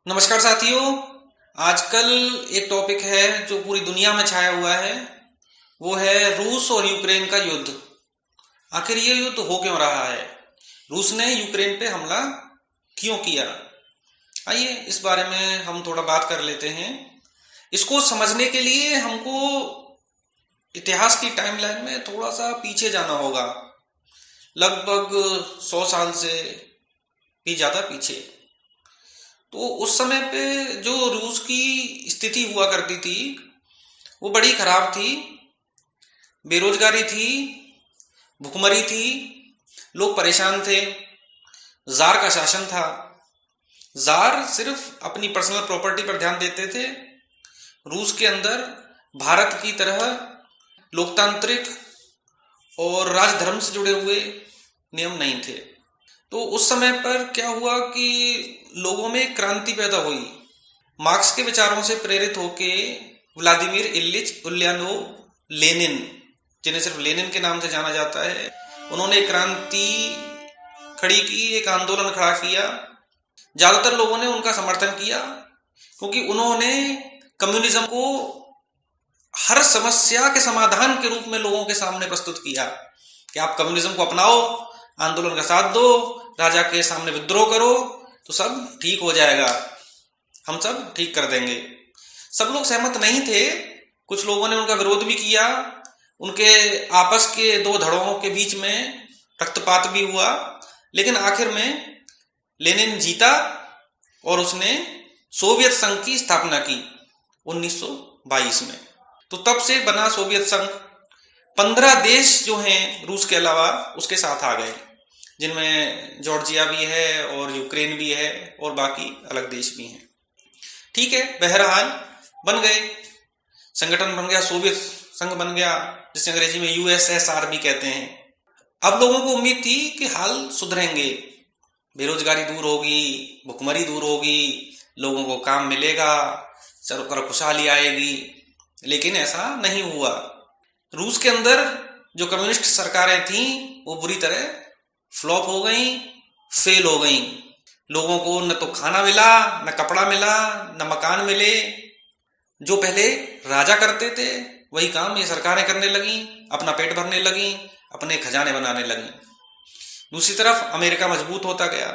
नमस्कार साथियों। आजकल एक टॉपिक है जो पूरी दुनिया में छाया हुआ है, वो है रूस और यूक्रेन का युद्ध। आखिर ये युद्ध हो क्यों रहा है? रूस ने यूक्रेन पे हमला क्यों किया? आइए इस बारे में हम थोड़ा बात कर लेते हैं। इसको समझने के लिए हमको इतिहास की टाइमलाइन में थोड़ा सा पीछे जाना होगा, लगभग 100 साल से भी ज़्यादा पीछे। तो उस समय पे जो रूस की स्थिति हुआ करती थी वो बड़ी खराब थी। बेरोजगारी थी, भुखमरी थी, लोग परेशान थे। जार का शासन था। जार सिर्फ अपनी पर्सनल प्रॉपर्टी पर ध्यान देते थे। रूस के अंदर भारत की तरह लोकतांत्रिक और राजधर्म से जुड़े हुए नियम नहीं थे। तो उस समय पर क्या हुआ कि लोगों में क्रांति पैदा हुई। मार्क्स के विचारों से प्रेरित होके व्लादिमीर इलिच उल्यानोव लेनिन, जिन्हें सिर्फ लेनिन के नाम से जाना जाता है, उन्होंने क्रांति खड़ी की, एक आंदोलन खड़ा किया। ज्यादातर लोगों ने उनका समर्थन किया क्योंकि उन्होंने कम्युनिज्म को हर समस्या के समाधान के रूप में लोगों के सामने प्रस्तुत किया कि आप कम्युनिज्म को अपनाओ, आंदोलन का साथ दो, राजा के सामने विद्रोह करो तो सब ठीक हो जाएगा, हम सब ठीक कर देंगे। सब लोग सहमत नहीं थे। कुछ लोगों ने उनका विरोध भी किया। उनके आपस के दो धड़ों के बीच में रक्तपात भी हुआ, लेकिन आखिर में लेनिन जीता और उसने सोवियत संघ की स्थापना की 1922 में। तो तब से बना सोवियत संघ। 15 देश जो हैं रूस के अलावा उसके साथ आ गए, जिनमें जॉर्जिया भी है और यूक्रेन भी है और बाकी अलग देश भी हैं। ठीक है, बहरहाल बन गए, संगठन बन गया, सोवियत संघ बन गया, जिसे अंग्रेजी में यूएसएसआर भी कहते हैं। अब लोगों को उम्मीद थी कि हाल सुधरेंगे, बेरोजगारी दूर होगी, भुखमरी दूर होगी, लोगों को काम मिलेगा, चारों तरफ खुशहाली आएगी। लेकिन ऐसा नहीं हुआ। रूस के अंदर जो कम्युनिस्ट सरकारें थीं वो बुरी तरह फ्लॉप हो गई, फेल हो गई। लोगों को न तो खाना मिला, न कपड़ा मिला, न मकान मिले। जो पहले राजा करते थे वही काम ये सरकारें करने लगी, अपना पेट भरने लगी, अपने खजाने बनाने लगी। दूसरी तरफ अमेरिका मजबूत होता गया।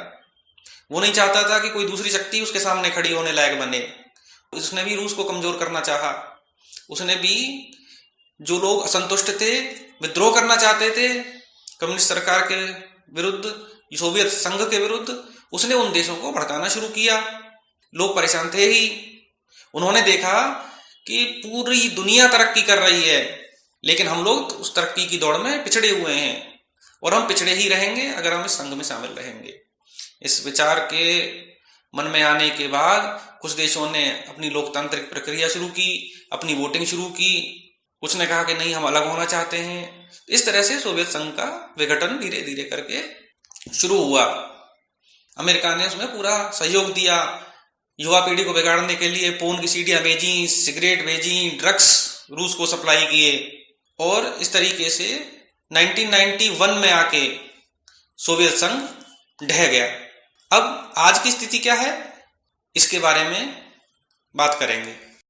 वो नहीं चाहता था कि कोई दूसरी शक्ति उसके सामने खड़ी होने लायक बने। उसने भी रूस को कमजोर करना चाहा। उसने भी जो लोग असंतुष्ट थे, विद्रोह करना चाहते थे कम्युनिस्ट सरकार के विरुद्ध, सोवियत संघ के विरुद्ध, उसने उन देशों को भड़काना शुरू किया। लोग परेशान थे ही। उन्होंने देखा कि पूरी दुनिया तरक्की कर रही है, लेकिन हम लोग उस तरक्की की दौड़ में पिछड़े हुए हैं और हम पिछड़े ही रहेंगे अगर हम इस संघ में शामिल रहेंगे। इस विचार के मन में आने के बाद कुछ देशों ने अपनी लोकतांत्रिक प्रक्रिया शुरू की, अपनी वोटिंग शुरू की। कुछ ने कहा कि नहीं, हम अलग होना चाहते हैं। इस तरह से सोवियत संघ का विघटन धीरे धीरे करके शुरू हुआ। अमेरिका ने उसमें पूरा सहयोग दिया। युवा पीढ़ी को बिगाड़ने के लिए पोन की सीडियां भेजी, सिगरेट भेजी, ड्रग्स रूस को सप्लाई किए और इस तरीके से 1991 में आके सोवियत संघ ढह गया। अब आज की स्थिति क्या है, इसके बारे में बात करेंगे।